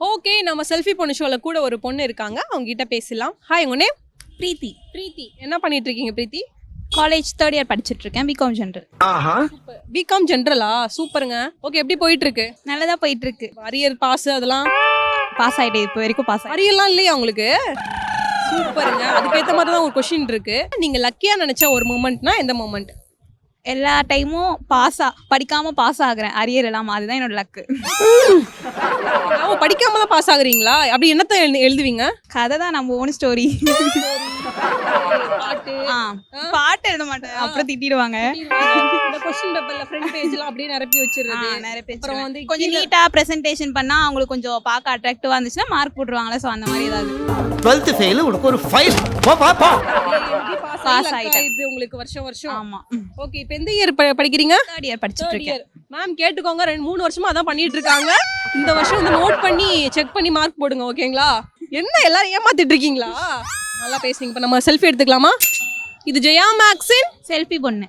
Okay, நம்ம selfie பொண்ணு ஷோல கூட ஒரு பொண்ணு இருக்காங்க. அவங்க கிட்ட பேசலாம். ஹாய், உங்க நேம்? பிரீத்தி. பிரீத்தி. என்ன பண்ணிட்டு இருக்கீங்க பிரீத்தி? காலேஜ் தேர்ட் இயர் படிச்சுட்டு இருக்கேன். BCom general. பிகாம் ஜென்ரலா? சூப்பருங்க. ஓகே, எப்படி போயிட்டு இருக்கு? நல்லதா போயிட்டு இருக்கு. அரியர் பாஸ் அதெல்லாம் பாஸ் ஆயிட்டே இப்போ வரைக்கும் பாஸ் ஆகி. அரியர்லாம் இல்லையா உங்களுக்கு? சூப்பருங்க. அதுக்கேற்ற மாதிரி தான் ஒரு கொஷின் இருக்கு. நீங்க லக்கியா நினைச்ச ஒரு மூமெண்ட்னா எந்த மூமெண்ட்? எல்லா டைமும் படிக்காம பாஸ் ஆகுறேன். அரியர் இல்லாம, அதுதான் என்னோட லக்கு. படிக்காம தான் பாஸ் ஆகுறீங்களா? அப்படி என்னத்த எழுதுவீங்க? கதை தான் நம்ம ஓன் ஸ்டோரி. பாட்டு எழுத மாட்டேன், அப்புறம் திட்டிடுவாங்க. இந்த क्वेश्चन பேப்பர்ல ஃப்ரண்ட் பேஜ்ல அப்படியே நிரப்பி வச்சிருறது. நிறைய பேர் அப்புறம் வந்து கொஞ்சம் நீட்டா பிரசன்டேஷன் பண்ணா அவங்களுக்கு கொஞ்சம் பார்க்க அட்ராக்டிவா இருந்துச்சுன்னா மார்க் போட்டுருவாங்களா. சோ அந்த மாதிரி ஏதாவது 12th ஃபெயில் உனக்கு ஒரு 5 போ பாஸ் ஆயிட்டேன். இது உங்களுக்கு வருஷம். ஆமா. ஓகே, இப்போ எந்த இயர் படிக்கிறீங்க? தேர்ட் இயர் படிச்சுட்டு இருக்கேன். மேம் கேட்டுக்கோங்க, 2-3 வருஷமா அதான் பண்ணிட்டு இருக்காங்க. இந்த வருஷம் வந்து நோட் பண்ணி செக் பண்ணி மார்க் போடுங்க. ஓகேங்களா? என்ன எல்லாரும் ஏமாத்திட்டு இருக்கீங்களா? நல்லா பேசுறீங்க. இப்போ நம்ம செல்ஃபி எடுத்துக்கலாமா? இது ஜெயா மேக்ஸின் செல்ஃபி பொண்ணு.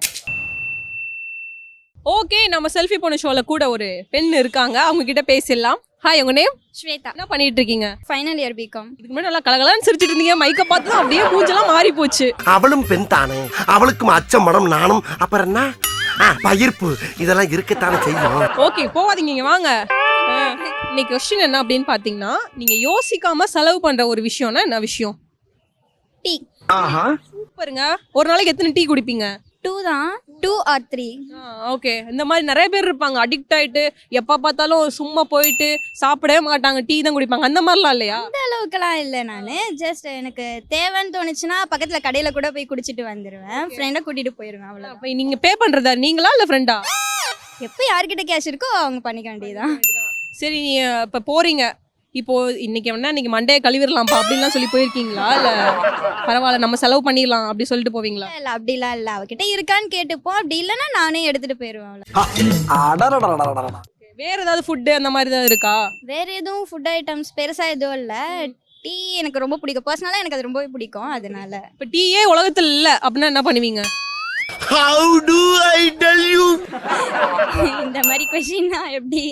ஓகே, நம்ம செல்ஃபி பொண்ணு ஷோல கூட ஒரு பெண் இருக்காங்க. அவங்க கிட்ட பேசிடலாம். ஹாய், உங்க நேம்? ஸ்வேதா. என்ன பண்ணிட்டு இருக்கீங்க? Final year B Com. இதுக்கு முன்னாடி நல்லா கலகலன்னு சிரிச்சிட்டு இருந்தீங்க. மைக்க பார்த்து தான் அப்படியே மூஞ்செல்லாம் மாறி போச்சு. அவளும் பெண் தானே, அவளுக்கும் அச்சம் மடம் நானும். அப்புறம் என்ன பயிர்ப்பு இதெல்லாம் இருக்கத்தானே செய்யும். ஓகே, போவாதீங்க, இங்க வாங்க. இன்னைக்கு கொஸ்டின் என்ன அப்படின்னு பாத்தீங்கன்னா, நீங்க யோசிக்காம செலவு பண்ற ஒரு விஷயம்னா என்ன விஷயம்? டீ. சூப்பருங்க. ஒரு நாளைக்கு எத்தனை டீ குடிப்பீங்க? 2 தான். 2 or 3. ஓகே, இந்த மாதிரி நிறைய பேர் இருப்பாங்க. அடிக்ட் ஆயிட்டு எப்ப பார்த்தாலும் சும்மா போயிட்டு சாப்பிடவே மாட்டாங்க, டீ தான் குடிப்பாங்க. அந்த மாதிரிலாம் இல்லையா? அந்த அளவுக்குலாம் இல்லை. நான் ஜஸ்ட் எனக்கு தேவைன்னு தோணுச்சுன்னா பக்கத்துல கடையில கூட போய் குடிச்சிட்டு வந்துடுவேன். ஃப்ரெண்டை கூட்டிட்டு போயிடுவேன். அவ்வளோ. அப்ப நீங்க பே பண்றதா நீங்களா இல்ல ஃப்ரெண்டா? எப்போ யார்கிட்ட கேஷ் இருக்கோ அவங்க பண்ணிக்க வேண்டியதுதான். சரி, நீங்க இப்ப போறீங்க. இப்போ இன்னைக்கு மண்டையை கழுவிடலாம்ப்பா அப்படின்லாம் சொல்லி போயிருக்கீங்களா? இல்ல பரவாயில்ல நம்ம செலவு பண்ணிடலாம் அப்படி சொல்லிட்டு போவீங்களா? இல்ல அப்படிலாம் இல்லை. அவகிட்ட இருக்கான்னு கேட்டுப்போம். அப்படி இல்லைன்னா நானே எடுத்துட்டு போயிடுவேன். அவ்வளோ. வேற ஏதாவது ஃபுட்டு அந்த மாதிரி ஏதாவது இருக்கா? வேற எதுவும் ஃபுட் ஐட்டம்ஸ் பெருசா எதுவும் இல்லை. டீ எனக்கு ரொம்ப பிடிக்கும். பர்சனலாக எனக்கு அது ரொம்பவே பிடிக்கும். அதனால இப்ப டீயே உலகத்துல இல்ல அப்படின்னா என்ன பண்ணுவீங்க? How do I tell you? இந்த மாதிரி கொஸ்டின்னா எப்படி?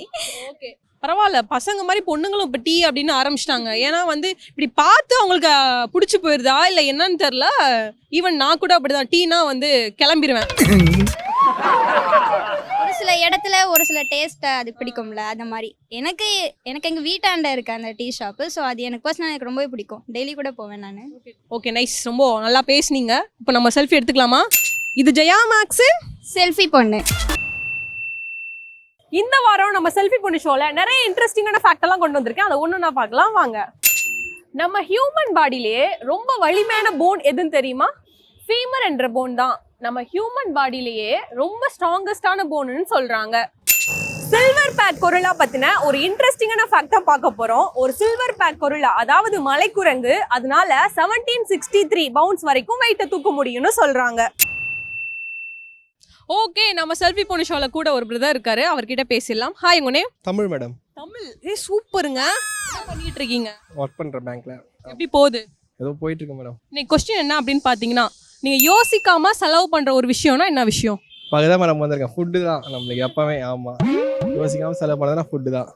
ஓகே, பரவாயில்ல. பசங்க மாதிரி பொண்ணுங்களும் இப்போ டீ அப்படின்னு ஆரம்பிச்சிட்டாங்க. ஏன்னா வந்து இப்படி பார்த்து அவங்களுக்கு பிடிச்சி போயிருதா இல்லை என்னன்னு தெரில. ஈவன் நான் கூட அப்படிதான். டீனா வந்து கிளம்பிடுவேன். ஒரு சில இடத்துல ஒரு சில டேஸ்ட் அது பிடிக்கும்ல, அந்த மாதிரி எனக்கு எங்கள் வீட்டாண்ட இருக்கு அந்த டீ ஷாப்பு. ஸோ அது எனக்கு பர்சனலாக எனக்கு ரொம்பவே பிடிக்கும். டெய்லி கூட போவேன் நான். Okay, nice. ரொம்ப நல்லா பேசுனீங்க. இப்போ நம்ம செல்ஃபி எடுத்துக்கலாமா? இது ஜெயா மேக்ஸின் செல்ஃபி பொண்ணு. இந்த வாரம் நம்ம செல்ஃபி பொண்ணு ஷோல நிறைய இன்ட்ரெஸ்டிங்கான ஃபேக்ட் எல்லாம் கொண்டு வந்திருக்கேன். அதை ஒன்று பார்க்கலாம் வாங்க. நம்ம ஹியூமன் பாடியிலேயே ரொம்ப வலிமையான போன் எதுன்னு தெரியுமா? ஃபீமர் என்ற போன் தான் நம்ம ஹியூமன் பாடியிலேயே ரொம்ப ஸ்ட்ராங்கஸ்டான போன்னு சொல்றாங்க. சில்வர் பேக் கொரில்லா பத்தின ஒரு இன்ட்ரெஸ்டிங்கான ஃபேக்டா பார்க்க போறோம். ஒரு சில்வர் பேக் கொரில்லா, அதாவது மலைக்குரங்கு, அதனால 1763 பவுண்ட்ஸ் வரைக்கும் வெயிட்ட தூக்க முடியும்னு சொல்றாங்க. ஓகே, நம்ம செல்ஃபி பொண்ணு ஷோல கூட ஒரு பிரதர் இருக்காரு. அவர்கிட்ட பேசிடலாம். ஹாய், உங்க நேம்? தமிழ் மேடம். தமிழ். சூப்பருங்க. என்ன பண்ணிட்டு இருக்கீங்க? ஒர்க் பண்ணுற பேங்க்ல. எப்படி போகுது? ஏதோ போயிட்டு இருக்கு மேடம். இன்னைக்கு கொஸ்டின் என்ன அப்படின்னு பார்த்தீங்கன்னா, நீங்கள் யோசிக்காம செலவு பண்ணுற ஒரு விஷயம்னா என்ன விஷயம்? பக்கதான் மேடம் வந்திருக்கேன். ஃபுட்டு தான் நம்மளுக்கு எப்போவே. ஆமாம், யோசிக்காமல் செலவு பண்ணதுனா ஃபுட்டு தான்.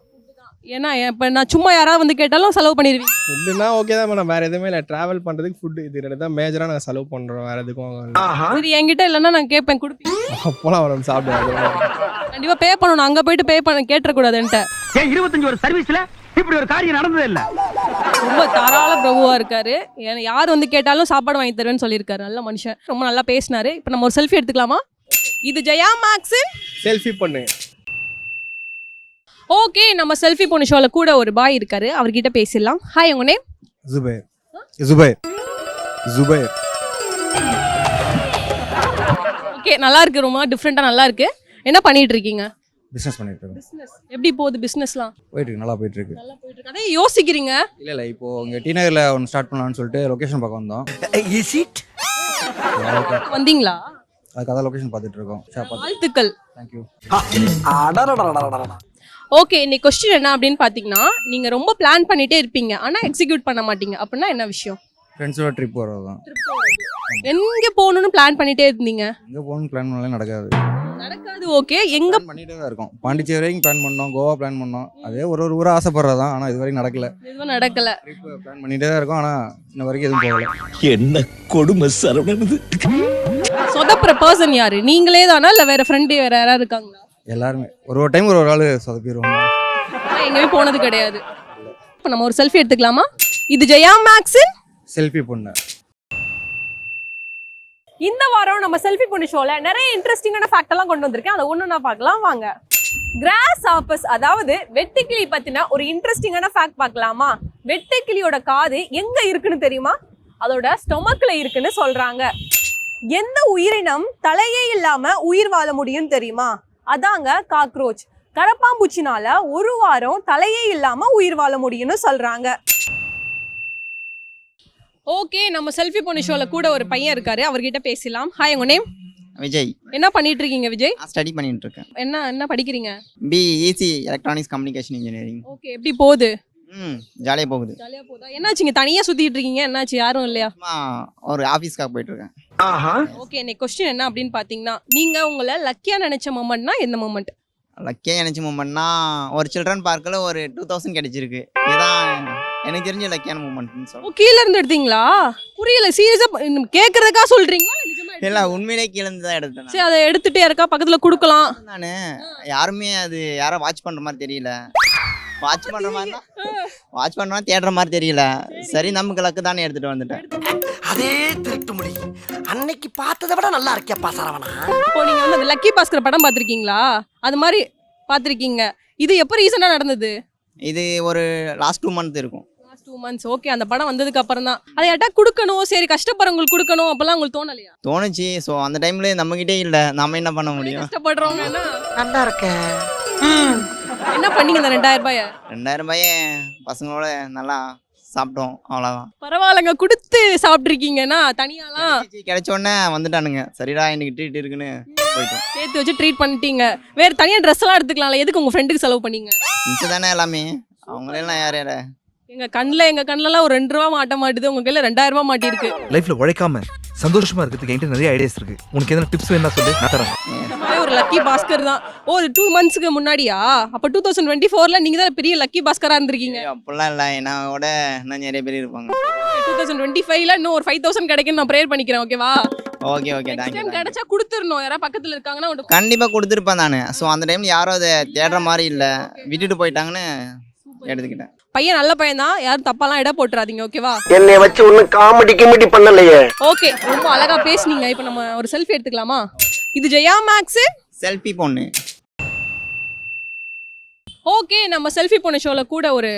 ஏன்னா இப்போ நான் சும்மா யாராவது வந்து கேட்டாலும் செலவு பண்ணிடுவீங்க. ஃபுட்டுனா ஓகே தான் மேடம், வேறு எதுவுமே இல்லை. ட்ராவல் பண்ணுறதுக்கு ஃபுட்டு, இது ரெண்டு தான் மேஜராக நாங்கள் செலவு பண்ணுறோம். வேறு எதுக்கும் சரி, என்கிட்ட இல்லைன்னா நான் கேட்பேன், கொடுப்பீங்க? அப்போலாம் மேடம் சாப்பிடுவாங்க. கண்டிப்பாக பே பண்ணணும். அங்கே போயிட்டு பே பண்ண கேட்டுறக்கூடாதுன்ட்டு. 25 ஒரு சர்வீஸ்ல இப்படி ஒரு காரியம் நடந்தது இல்ல. ரொம்ப தாராள பிரபுவா இருக்காரு. யார் வந்து கேட்டாலும் சாப்பாடு வாங்கி தருவேன்னு சொல்லியிருக்காரு. நல்ல மனுஷன். ரொம்ப நல்லா பேசினாரு. இப்போ நம்ம ஒரு செல்ஃபி எடுத்துக்கலாமா? இது ஜெயா மேக்ஸின் செல்ஃபி பண்ணு. ஓகே, நம்ம செல்ஃபி பொண்ணு ஷோல கூட ஒரு பாய் இருக்காரு. அவர்கிட்ட பேசிடலாம். ஹாய், உங்க நேம்? ஜுபைர். ஜுபைர். ஜுபைர். ஓகே, நல்லா இருக்கு. ரொம்ப டிஃப்ரெண்டா நல்லா இருக்கு. என்ன பண்ணிட்டு இருக்கீங்க? பிஸ்னஸ் பண்ணிட்டு இருக்கோம். பிசினஸ் எப்படி போகுது? பிசினஸ்லாம் போயிட்டு இருக்கு, நல்லா போயிட்டு இருக்கு. நல்லா போயிட்டு இருக்கு. அதே யோசிக்கிறீங்க? இல்லை இப்போ இங்கே டி நகரில் ஒன்று ஸ்டார்ட் பண்ணலாம்னு சொல்லிட்டு லொக்கேஷன் பார்க்க வந்தோம். Is it? வந்தீங்களா? அதுக்கு அதான் லொக்கேஷன் பார்த்துட்டு இருக்கோம். வாழ்த்துக்கள். தேங்க்யூ. ஓகே, இன்னைக்கு கொஸ்டின் என்ன அப்படின்னு பார்த்தீங்கன்னா, நீங்க ரொம்ப பிளான் பண்ணிட்டே இருப்பீங்க ஆனா எக்ஸிக்யூட் பண்ண மாட்டீங்க அப்படின்னா என்ன விஷயம்? ஃப்ரெண்ட்ஸோட ட்ரிப் வர்றது தான். எங்க போகணும்னு பிளான் பண்ணிட்டே இருந்தீங்க, எங்கே போகணும்னு பிளான் பண்ணாலே நடக்காது. நடக்காது. ஓகே, எங்க பிளான் பண்ணிட்டே தான் இருக்கோம். பாண்டிச்சேரி வரைக்கும் பிளான் பண்ணோம், கோவா பிளான் பண்ணோம். அதே ஒரு ஊரா ஆசைப்படுறதான், ஆனால் இது வரைக்கும் நடக்கல. எதுவும் நடக்கல. ட்ரிப் பிளான் பண்ணிட்டே தான் இருக்கோம், ஆனால் இன்ன வரைக்கும் எதுவும் போகல. என்ன கொடுமை சரவணன். சொதப்புற பர்சன் யாரு? நீங்களே தானா இல்ல வேற ஃப்ரெண்டு வேற யாராவது இருக்காங்களா? எல்லாருமே ஒரு டைம் ஒரு ஆள் சொதப்பிடுவாங்க. நான் எங்கேயுமே போனது கிடையாது. இப்போ நம்ம ஒரு செல்ஃபி எடுத்துக்கலாமா? இது ஜெயா மேக்ஸின் செல்ஃபி பொண்ணு. இந்த வாரம் நம்ம செல்ஃபி பொண்ணு ஷோல நிறைய இன்ட்ரெஸ்டிங்கான ஃபேக்ட் எல்லாம் கொண்டு வந்திருக்கேன். அதை ஒண்ணு நான் பார்க்கலாம் வாங்க. கிராஸ் ஆப்பஸ் அதாவது வெட்டுக்கிளி பத்தின ஒரு இன்ட்ரெஸ்டிங்கான ஃபேக்ட் பார்க்கலாமா? வெட்டுக்கிளியோட காது எங்க இருக்குன்னு தெரியுமா? அதோட ஸ்டொமக்ல இருக்குன்னு சொல்றாங்க. எந்த உயிரினம் தலையே இல்லாம உயிர் வாழ முடியும் தெரியுமா? அதாங்க காக்ரோச். கரப்பாம்பூச்சினால ஒரு வாரம் தலையே இல்லாம உயிர் வாழ முடியும்னு சொல்றாங்க. ஓகே, நம்ம செல்ஃபி பொண்ணு ஷோல கூட ஒரு பையன் இருக்காரு, அவர்கிட்ட பேசலாம். ஹாய், உங்க நேம்? விஜய். என்ன பண்ணிட்டு இருக்கீங்க விஜய்? ஸ்டடி பண்ணிட்டு இருக்கேன். என்ன படிக்கிறீங்க? BEC electronics communication engineering. Okay, எப்படி போகுது? ஜாலியாக போகுது. ஜாலியா போதா? என்னாச்சுங்க தனியா சுத்திட்டு இருக்கீங்க? என்னாச்சு, யாரும் இல்லையா? சும்மா ஒரு ஆஃபீஸ்க்காக போயிட்டு இருக்கேன். ஓகே, இன்னைக்கு கொஸ்டின் என்ன அப்படின்னு பாத்தீங்கன்னா, நீங்க உங்களை லக்கியா நினைச்ச மொமெண்ட்னா எந்த மொமெண்ட்? லக்கியாக நினச்ச மூமெண்ட்னா ஒரு சில்ட்ரன் பார்க்கில் ஒரு 2000 கிடைச்சிருக்கு. இதுதான் எனக்கு தெரிஞ்ச லக்கியான மூமெண்ட்னு ஓ, சொல்லுவேன். கீழ இருந்து எடுத்தீங்களா? புரியல, சீரியஸா கேக்குறதுக்கா சொல்றீங்களா இல்ல நிஜமா இல்லை, உண்மையிலே கீழே இருந்து தான் எடுத்தேன். சரி, அதை எடுத்துட்டு யாருக்கா பக்கத்துல குடுக்கலாம். நான் யாருமே அது யாரும் வாட்ச் பண்ணுற மாதிரி தெரியல. வாட்ச் பண்ணுற மாதிரி வாட்ச் பண்ணுற மாதிரி தேடுற மாதிரி தெரியல. சரி, நமக்கு லக்கு தானே எடுத்துகிட்டு வந்துட்டேன். அதே திருட்டு முடி அன்னைக்கு பார்த்ததை விட நல்லா இருக்கேப்பா சரவணா. இப்போ நீங்க வந்து அந்த லக்கி பாஸ்கர் படம் பாத்திருக்கீங்களா? அது மாதிரி பாத்திருக்கீங்க. இது எப்போ ரீசனா நடந்தது? இது ஒரு லாஸ்ட் 2 months இருக்கும். Last 2 months. ஓகே, அந்த படம் வந்ததுக்கு அப்புறம் தான் அதை யார்ட்டா கொடுக்கணும், சரி கஷ்டப்படுறவங்களுக்கு கொடுக்கணும் அப்பெல்லாம் உங்களுக்கு தோணலையா? தோணுச்சு. ஸோ அந்த டைம்ல நம்மகிட்டே இல்லை, நம்ம என்ன பண்ண முடியும்? கஷ்டப்படுறவங்கன்னா நல்லா இருக்கேன். என்ன பண்ணீங்க அந்த 2000 ரூபாய? 2000 ரூபாயை பசங்களோட நல்லா சாப்பிட்டோம், அவ்வளோதான். பரவாயில்லங்க, கொடுத்து சாப்பிட்ருக்கீங்கன்னா. தனியாலாம் கிடைச்ச உடனே வந்துட்டானுங்க, சரிடா இன்னைக்கு ட்ரீட் இருக்குன்னு போயிட்டோம். சேர்த்து வச்சு ட்ரீட் பண்ணிட்டீங்க. வேற தனியா ட்ரெஸ் எல்லாம் எடுத்துக்கலாம்ல, எதுக்கு உங்க ஃப்ரெண்டுக்கு செலவு பண்ணீங்க? மிச்சம் தானே எல்லாமே, அவங்களெல்லாம் யார் யார. எங்க கண்ணுலலாம் ஒரு 2 ரூபா மாட்ட மாட்டுது, உங்க கையில 2000 ரூபாய் மாட்டிருக்கு. லைஃப்ல உழைக்காம சந்தோஷமா இருக்கிறதுக்கு என்கிட்ட நிறைய ஐடியாஸ் இருக்கு. உனக்கு எதனா டிப்ஸ் வேணா சொல்லு, நான் தரேன். ஒரு லக்கி பாஸ்கர் தான். ஓ, 2 monthsக்கு முன்னாடியா? அப்ப 2024ல நீங்க தான் பெரிய லக்கி பாஸ்கரா இருந்திருக்கீங்க. அப்படிலாம் இல்லை, என்னோட இன்னும் நிறைய பேர் இருப்பாங்க. 2025ல இன்னும் ஒரு 5000 கிடைக்குன்னு நான் ப்ரேயர் பண்ணிக்கிறேன். ஓகேவா? Okay okay, thank you. கிடைச்சா கொடுத்துடணும். யாராவது பக்கத்துல இருக்காங்கன்னா கண்டிப்பாக கொடுத்துருப்பேன் நான். ஸோ அந்த டைமில் யாரும் அதை தேடுற மாதிரி இல்லை, விட்டுட்டு போயிட்டாங்கன்னு எடுத்துக்கிட்டேன். பையன் நல்ல பையன் தான், யாரும் தப்பாலாம் இட போட்டுறாதீங்க. ஓகேவா? என்னை வச்சு ஒன்னும் காமெடி கிமெடி பண்ணலையே. ஓகே, ரொம்ப அழகா பேசுனீங்க. இப்போ நம்ம ஒரு செல்ஃபி எடுத்துக்கலாமா? இது ஜெயா மேக்ஸ் செல்ஃபி பொண்ணு. ஓகே, நம்ம செல்ஃபி பொண்ணு ஷோல கூட ஒரு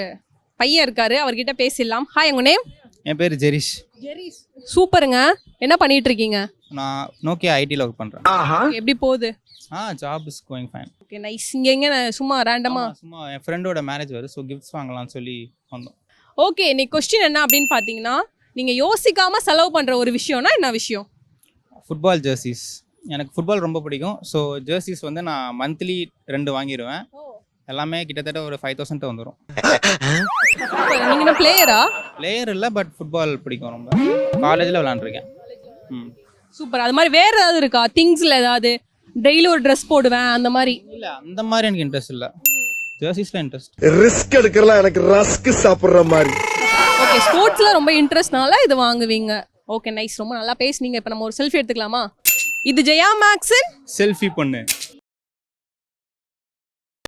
பையன் இருக்காரு, அவர்கிட்ட பேசிடலாம். ஹாய், உங்க நேம்? என் பேர் ஜெரிஷ். சூப்பருங்க. என்ன பண்ணிட்டு இருக்கீங்க? நான் நோக்கியா ஐடியில் ஒர்க் பண்ணுறேன். எப்படி போகுது? Job is going fine. Okay, nice. இங்க எங்க சும்மா ரேண்டமா? சும்மா என் ஃப்ரெண்டோட மேரேஜ் வருது, ஸோ கிஃப்ட்ஸ் வாங்கலாம்னு சொல்லி வந்தோம். ஓகே, இன்னைக்கு கொஸ்டின் என்ன அப்படின்னு பார்த்தீங்கன்னா, நீங்க யோசிக்காம செலவு பண்ற ஒரு விஷயம்னா என்ன விஷயம்? Football jerseys. எனக்கு ஃபுட்பால் ரொம்ப பிடிக்கும். ஸோ ஜெர்சிஸ் வந்து நான் மந்த்லி 2 வாங்கிடுவேன். எல்லாமே கிட்டத்தட்ட ஒரு 5000 வந்துடும். நீங்க என்ன பிளேயரா? பிளேயர் இல்லை, பட் ஃபுட்பால் பிடிக்கும் ரொம்ப. காலேஜில் விளாண்டுருக்கேன். சூப்பர். அது மாதிரி வேற ஏதாவது இருக்கா? திங்ஸ்ல ஏதாவது டெய்லி ஒரு ட்ரெஸ் போடுவேன் அந்த மாதிரி? இல்லை, அந்த மாதிரி எனக்கு இன்ட்ரெஸ்ட் இல்லை. ஜெர்சிஸ்ல இன்ட்ரெஸ்ட். ரிஸ்க் எடுக்கிறலாம் எனக்கு ரஸ்க் சாப்பிடுற மாதிரி. ஓகே, ஸ்போர்ட்ஸ்ல ரொம்ப இன்ட்ரெஸ்ட்னால இது வாங்குவீங்க. Okay, nice. ரொம்ப நல்லா பேசுனீங்க. இப்போ நம்ம ஒரு செல்ஃபி எடுத்துக்கலாமா? இது ஜெயா மேக்ஸின் செல்ஃபி பொண்ணு.